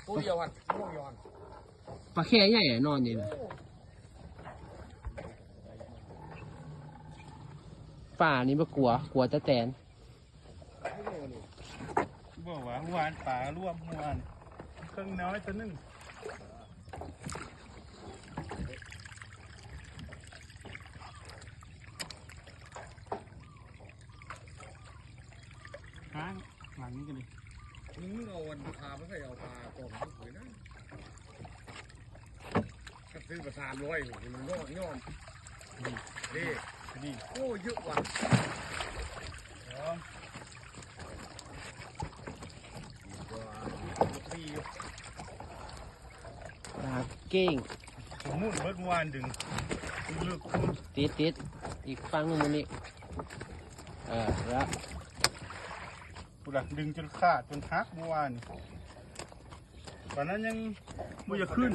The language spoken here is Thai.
ตัวเดียวกันม่วงย้อน ปลาแค่ใหญ่อะนอนอยู่นะป่านี่ไม่กลัวจะแตน บอกว่าหวานป่ารวมหวานเครื่องน้อยตัวนึงฮะหลังนี้กันดิมึงเอาวันพาไม่ใช่เอาปลากองทุกเลยนะก็ซื้อมา300มันย่อมนี่ โอ้เยอะว่ะ ปลาเก้ง ผมมุ่นเบิดวานดึงลึก ติดอีกฟังหนึงมันนี่แล้ว กูดักดึงจนขาดจนหักเมื่อวานตอนนั้นยังไม่จะขึ้น